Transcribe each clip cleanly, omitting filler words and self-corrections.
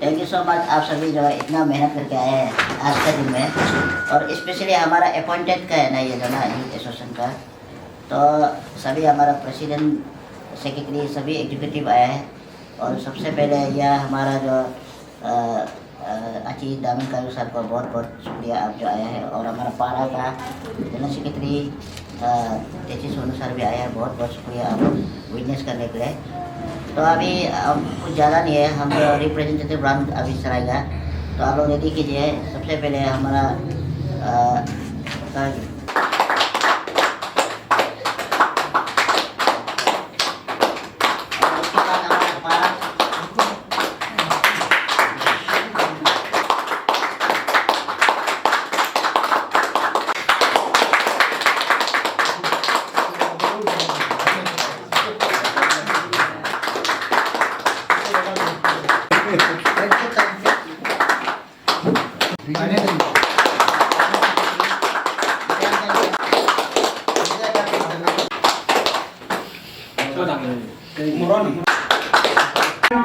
Thank you so much. आप सभी जो है इतना मेहनत करके आए हैं आज के दिन में, और स्पेशली हमारा अपॉइंटेड का है ना ये जो ना एसोसिएशन का, तो सभी हमारा प्रेसिडेंट, सेक्रेटरी, सभी एग्जीक्यूटिव आया है। और सबसे पहले यह हमारा जो अचीज दामन कायू सर को बहुत बहुत शुक्रिया आप जो आया है। और हमारा पारा का जनरल सेक्रेटरी तेजी सोनू सर भी आया है, बहुत बहुत शुक्रिया आप विटनेस करने के लिए। तो अभी कुछ ज़्यादा नहीं है, हम जो रिप्रेजेंटेटिव राउंड अभी चलाएगा, तो आप लोग रेडी कीजिए। सबसे पहले हमारा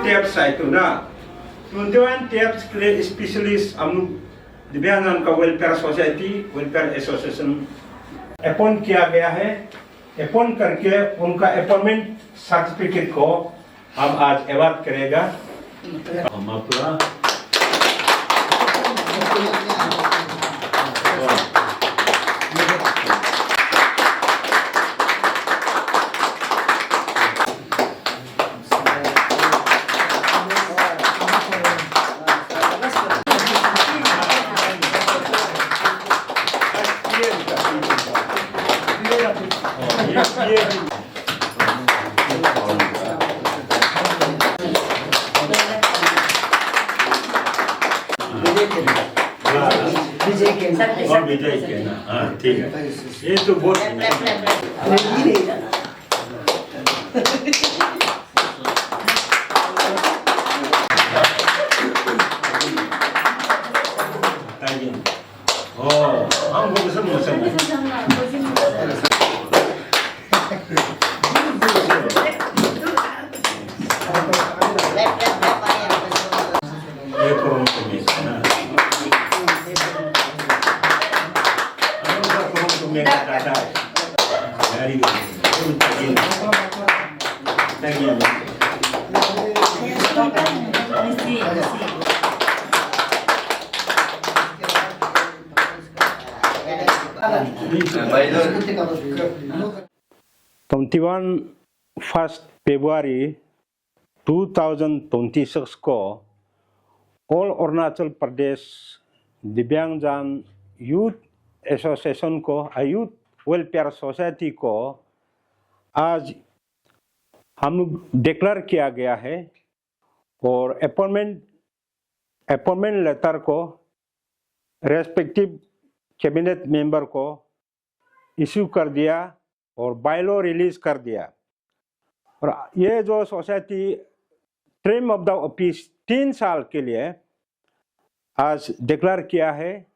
टेप्स है तो ना 21 टेप्स के लिए स्पेशलिस्ट हम दिव्यांगजन का welfare society, welfare association appoint किया गया है। अपॉइंट करके उनका अपॉइंटमेंट सर्टिफिकेट को हम आज अवार्ड करेगा। विजय के ना, हाँ ठीक है, ये तो बहुत हम फर्स्ट February 2026 को ऑल अरुणाचल प्रदेश दिव्यांगजन यूथ एसोसिएशन को, यूथ वेलफेयर सोसाइटी को आज हम डिक्लेयर किया गया है। और अपॉइंटमेंट लेटर को रेस्पेक्टिव कैबिनेट मेंबर को इश्यू कर दिया और बायलॉ रिलीज कर दिया। और ये जो society term of the office 3 साल के लिए आज डिक्लेयर किया है।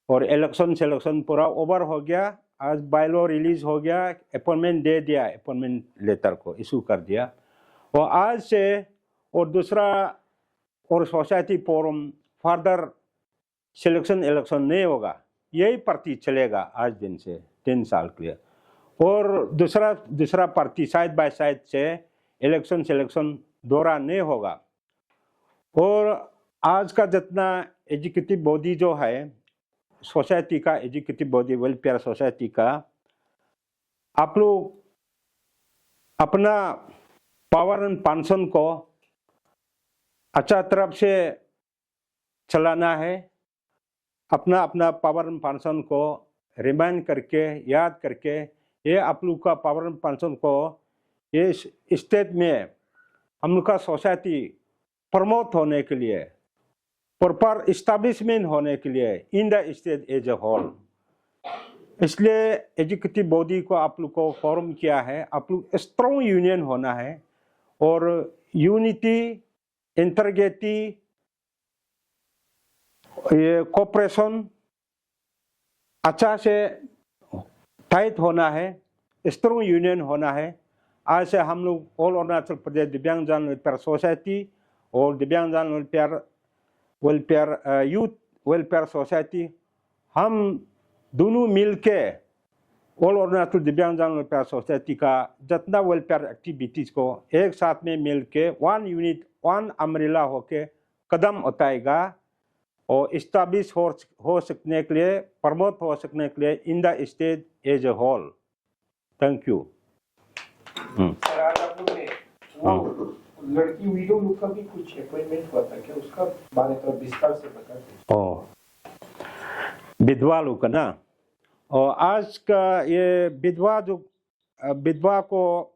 और इलेक्शन सेलेक्शन पूरा ओवर हो गया, आज बायलॉ रिलीज हो गया, अपॉइंटमेंट दे दिया, अपॉइंटमेंट लेटर को इशू कर दिया। और आज से और दूसरा और society forum further selection election नहीं होगा, यही पार्टी चलेगा आज दिन से 3 साल के लिए। और दूसरा पार्टी साइड बाय साइड से इलेक्शन सिलेक्शन दोहरा नहीं होगा। और आज का जितना एग्जीक्यूटिव बॉडी जो है सोसाइटी का, एग्जीक्यूटिव बॉडी वेलफेयर सोसाइटी का, आप लोग अपना पावर एंड पेंशन को अच्छा तरफ से चलाना है। अपना अपना पावर एंड पेंशन को रिमाइंड करके, याद करके, ये आप लोग का पावर एंड पेंशन को ये स्टेट में हम लोग का सोसाइटी प्रमोट होने के लिए, प्रॉपर इस्टेब्लिशमेंट होने के लिए in the state as a whole, इसलिए एग्जीक्यूटिव बॉडी को आप लोग को फॉर्म किया है। आप लोग स्ट्रॉन्ग यूनियन होना है और यूनिटी, इंटीग्रिटी, ये कोऑपरेशन अच्छा से टाइट होना है, स्ट्रॉन्ग यूनियन होना है। आज से हम लोग ऑल अरुणाचल प्रदेश दिव्यांगजन वेलफेयर सोसाइटी और दिव्यांगजन वेलफेयर यूथ वेलफेयर सोसाइटी, हम दोनों मिल के ऑल अरुणाचल दिव्यांगजन वेलफेयर सोसाइटी का जितना वेलफेयर एक्टिविटीज़ को एक साथ में मिल के 1 यूनिट 1 अम्ब्रेला होके कदम उठाएगा और इस्टेब्लिश हो सकने के लिए, प्रमोट हो सकने के लिए in the state as a whole. Thank you. Sir, आज आप लोग ने वो लड़की विडो लोग का भी कुछ अपॉइंटमेंट हुआ था क्या, उसका बारे में थोड़ा विस्तार से बता दीजिए। ओ, विधवा लोग का ना, और आज का ये विधवा को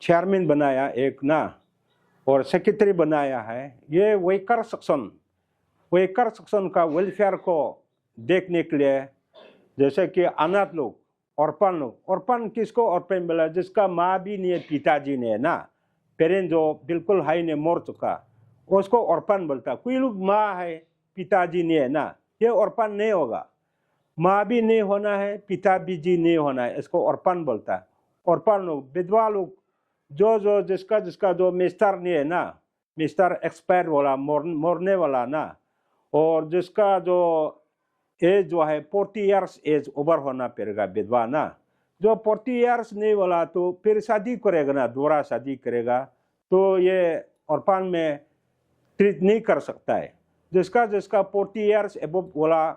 चेयरमैन बनाया एक ना, और सेक्रेटरी बनाया है। ये वेकर सेक्शन का वेलफेयर को देखने के लिए, जैसे कि अनाथ लोग, ऑर्फन किसको ऑर्फन बोला, जिसका माँ भी नहीं है, पिताजी ने ना, पेरेंट जो बिल्कुल हाई ने मर चुका, उसको ऑर्फन बोलता। कोई लोग माँ है, पिताजी नहीं है ना, ये ऑर्फन नहीं होगा। माँ भी नहीं होना है, पिता भी जी नहीं होना है, इसको ऑर्फन बोलता है। ऑर्फन लोग, विधवा लोग, जो जिसका जो मिस्टर नहीं है ना, मिस्टर एक्सपायर वाला, मरने वाला ना, और जिसका जो एज जो है 40 इयर्स एज ओवर होना पड़ेगा विधवा ना। जो 40 इयर्स नहीं वाला तो फिर शादी करेगा ना, दोबारा शादी करेगा, तो ये ऑर्फन में ट्रीट नहीं कर सकता है। जिसका 40 इयर्स एबव वाला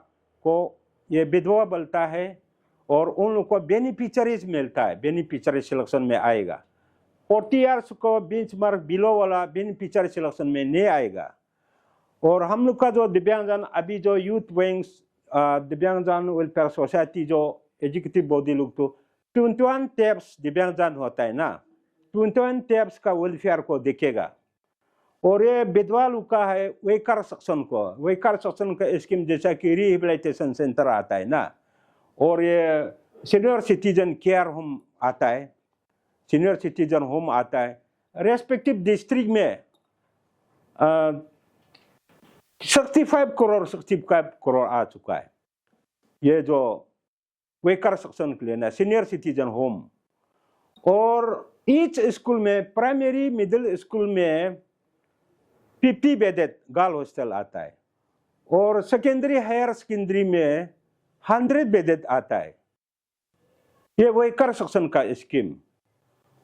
को ये विधवा बोलता है, और उन लोग को बेनिफिशरीज मिलता है, बेनिफिशरी सिलेक्शन में आएगा। 40 इयर्स को बीच मार्क बिलो वाला बेनिफिशरी सिलेक्शन में नहीं आएगा। और हम लोग का जो दिव्यांगजन अभी जो यूथ विंग्स दिव्यांगजन वेलफेयर सोसाइटी जो एजुकेटिव बॉडी लोग, तो 21 टैब्स दिव्यांगजन होता है ना, 21 टैब्स का वेलफेयर को देखेगा। और ये विधवा लोग का है वेकर सेक्शन का स्कीम, जैसा कि रिहेबिलिटेशन सेंटर आता है ना, और ये सीनियर सिटीजन केयर होम आता है, सीनियर सिटीजन होम आता है। रेस्पेक्टिव डिस्ट्रिक्ट में 65 करोड़ आ चुका है, ये जो वेकर सेक्शन के लिए ना, सीनियर सिटीजन होम। और ईच स्कूल में, प्राइमरी मिडिल स्कूल में 50 बेडेड गर्ल हॉस्टल आता है, और सेकेंडरी हायर सेकेंडरी में 100 बेडेड आता है। ये वेकर सेक्शन का स्कीम।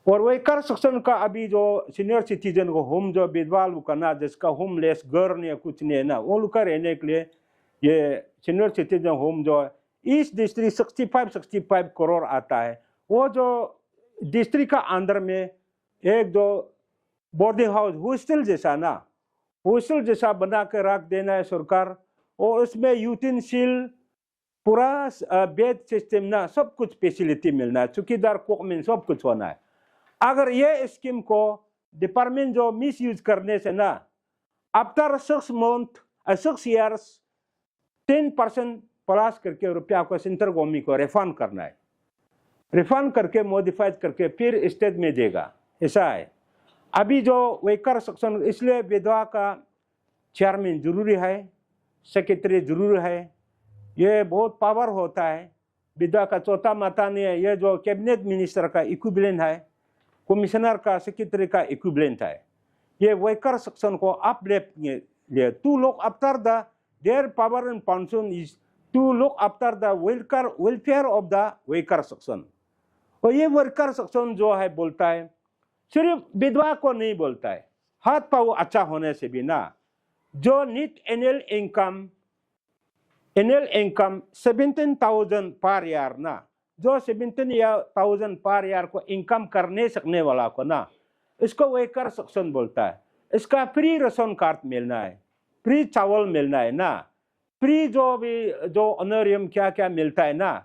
और वेकर सेक्शन का अभी जो सीनियर सिटीजन को होम, जो विधवा लोग का ना, जिसका होमलेस घर नहीं है, कुछ नहीं है ना, वो लोग का रहने के लिए ये सीनियर सिटीजन होम जो ईस्ट डिस्ट्रिक्ट 65 करोड़ आता है। वो जो डिस्ट्रिक्ट का अंदर में एक जो बोर्डिंग हाउस हॉस्टल जैसा ना, हॉस्टल जैसा बना के रख देना है सरकार, और उसमें यूटेंसिल पूरा बेड सिस्टम ना, सब कुछ फैसिलिटी मिलना है, चौकीदार कुकमैन सब कुछ होना है। अगर ये स्कीम को डिपार्टमेंट जो मिस यूज करने से ना, आफ्टर 6 ईयर्स 10% प्लस करके रुपया को सेंट्रल गवर्नमेंट को रिफंड करना है, रिफंड करके मॉडिफाइड करके फिर स्टेट में देगा, ऐसा है। अभी जो वेकर सेक्शन, इसलिए विधवा का चेयरमैन जरूरी है, सेक्रेटरी जरूरी है। ये बहुत पावर होता है, विधवा का चौथा माता नहीं है, ये जो कैबिनेट मिनिस्टर का इक्विवेलेंट है, कमिश्नर का, सेक्रेटरी का इक्विवेलेंट है। ये वेकर सेक्शन को अपलिफ्ट लिए to look after the their power and function is to look after the welfare of the weaker section. और ये वेकर सेक्शन जो है बोलता है, सिर्फ विधवा को नहीं बोलता है, हाथ पाँव अच्छा होने से भी ना, जो NEET annual income 17,000 per year ना, जो 17,000 पर ईयर को इनकम करने सकने वाला को ना, इसको वेकर सेक्शन बोलता है। इसका फ्री राशन कार्ड मिलना है, फ्री चावल मिलना है ना, फ्री जो भी जो ऑनरियम क्या क्या मिलता है ना,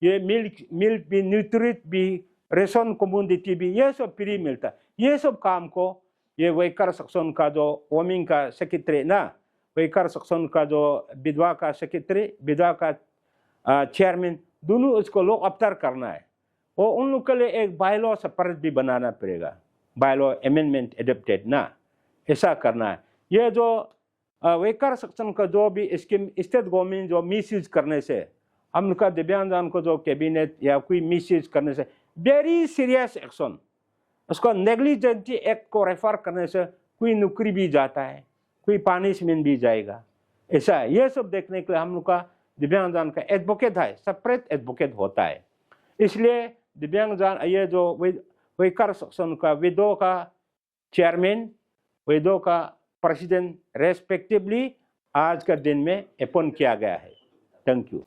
ये मिल्क भी, न्यूट्रिट भी, रेशन कम्युनिटी भी, ये सब फ्री मिलता है। ये सब काम को ये वेकर सेक्शन का जो वोमिंग का सेक्रेटरी ना, वेकर सेक्शन का जो विधवा का सेक्रेटरी, विधवा का चेयरमैन, दोनों उसको लोग अफ्तार करना है। और उन लोग के लिए एक बायलॉ सेपरेट भी बनाना पड़ेगा, बायलॉ अमेंडमेंट एडप्टेड ना, ऐसा करना है। ये जो वेकर सेक्शन का जो भी स्कीम स्टेट गवर्नमेंट जो मिसयूज करने से, हम लोग का दिव्यांगजन को जो कैबिनेट या कोई मिसयूज करने से वेरी सीरियस एक्शन, उसको नेग्लिजेंसी एक्ट को रेफर करने से कोई नौकरी भी जाता है, कोई पनिशमेंट भी जाएगा। ऐसा है, ये सब देखने के लिए हम लोग का दिव्यांगजन का एडवोकेट है, सेपरेट एडवोकेट होता है। इसलिए दिव्यांगजन ये जो विकार सक्षम का विडो का चेयरमैन, विडो का प्रेसिडेंट रेस्पेक्टिवली आज का दिन में अपॉइंट किया गया है। Thank you.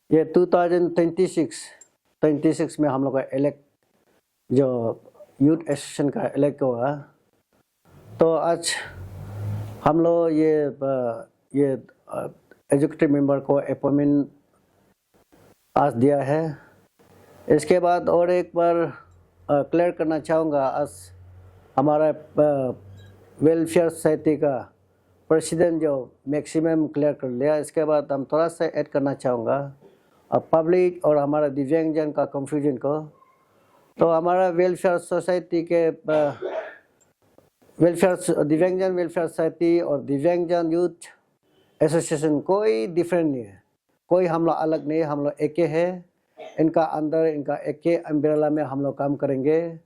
ये 2026 में हम लोग का इलेक्ट जो यूथ एसोसिएशन का इलेक्ट हुआ, तो आज हम लोग ये एग्जीक्यूटिव मेंबर को अपॉइंटमेंट आज दिया है। इसके बाद और एक बार क्लियर करना चाहूँगा, आज हमारा वेलफेयर सोसाइटी का प्रेसिडेंट जो मैक्सिमम क्लियर कर लिया। इसके बाद हम थोड़ा सा ऐड करना चाहूँगा पब्लिक और हमारा दिव्यांगजन का कंफ्यूजन को। तो हमारा वेलफेयर सोसाइटी के दिव्यांगजन वेलफेयर सोसाइटी और दिव्यांगजन यूथ एसोसिएशन कोई डिफरेंट नहीं है, कोई हम लोग अलग नहीं है, हम लोग एक ही है। इनका अंदर इनका एक ही अम्ब्रेला में हम लोग काम करेंगे।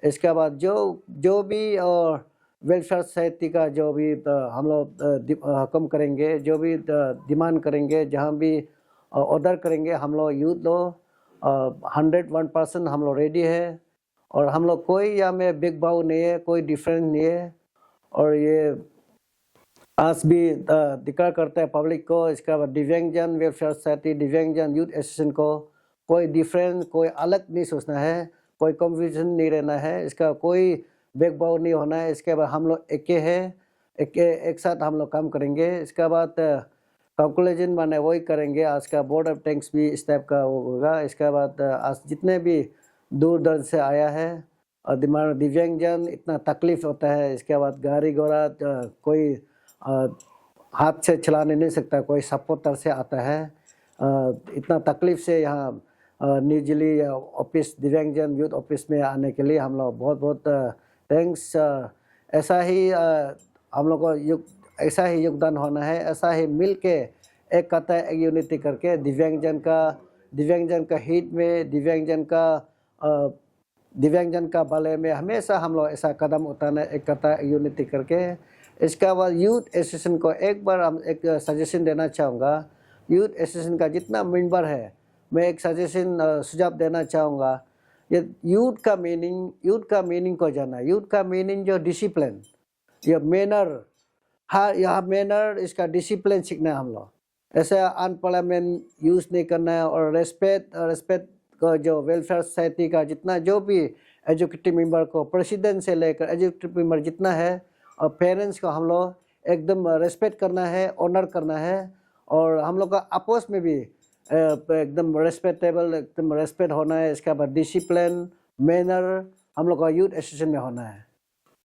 इसके बाद जो भी और वेलफेयर सोसाइटी का जो भी हम लोग हुक्म करेंगे, जो भी डिमांड करेंगे, जहाँ भी ऑर्डर करेंगे, हम लोग यूथ लोग 101% हम लोग रेडी है। और हम लोग कोई यहाँ में बिग बाउ नहीं है, कोई डिफरेंस नहीं है। और ये आज भी दिक्कत करता है पब्लिक को। इसके बाद दिव्यांगजन वेलफेयर सोसाइटी, दिव्यांगजन यूथ एसोसिएशन को कोई डिफरेंस, कोई अलग नहीं सोचना है, कोई कंफ्यूजन नहीं रहना है, इसका कोई बिग बाउ नहीं होना है। इसके बाद हम लोग एक है, एक साथ हम लोग काम करेंगे। इसके बाद कैलकुलेशन माने वही करेंगे। आज का बोर्ड ऑफ टैक्स भी इस टाइप का होगा। इसके बाद आज जितने भी दूर दराज से आया है और दिव्यांगजन इतना तकलीफ होता है। इसके बाद गाड़ी घोड़ा कोई हाथ से चलाने नहीं सकता, कोई सपोर्टर से आता है। इतना तकलीफ से यहाँ न्यूजिली ऑफिस दिव्यांगजन यूथ ऑफिस में आने के लिए हम लोग बहुत बहुत थैंक्स। ऐसा ही हम लोग को ऐसा ही योगदान होना है, ऐसा ही मिल के एक कथा एक यूनिटी करके दिव्यांगजन का हित में, दिव्यांगजन का भले में हमेशा हम लोग ऐसा कदम उठाना, एक कथा एक यूनिटी करके। इसके बाद यूथ एसोसिएशन को एक बार हम एक सजेशन देना चाहूँगा। यूथ एसोसिएशन का जितना मेंबर है, मैं एक सजेशन सुझाव देना चाहूँगा। ये यूथ का मीनिंग को जाना। यूथ का मीनिंग जो डिसिप्लिन, ये मैनर, हाँ यह मैनर, इसका डिसिप्लिन सीखना है हम लोग। ऐसे अनपार्लियामेंट यूज़ नहीं करना है। और रेस्पेक्ट को जो वेलफेयर सोसाइटी का जितना जो भी एग्जीक्यूटिव मेंबर को, प्रेसिडेंट से लेकर एग्जीक्यूटिव मेंबर जितना है, और पेरेंट्स को हम लोग एकदम रेस्पेक्ट करना है, ऑनर करना है। और हम लोग का आपस में भी एकदम रेस्पेक्टेबल, एकदम रेस्पेक्ट होना है। इसके बाद डिसिप्लिन, मैनर हम लोग का यूथ एसोसिएशन में होना है।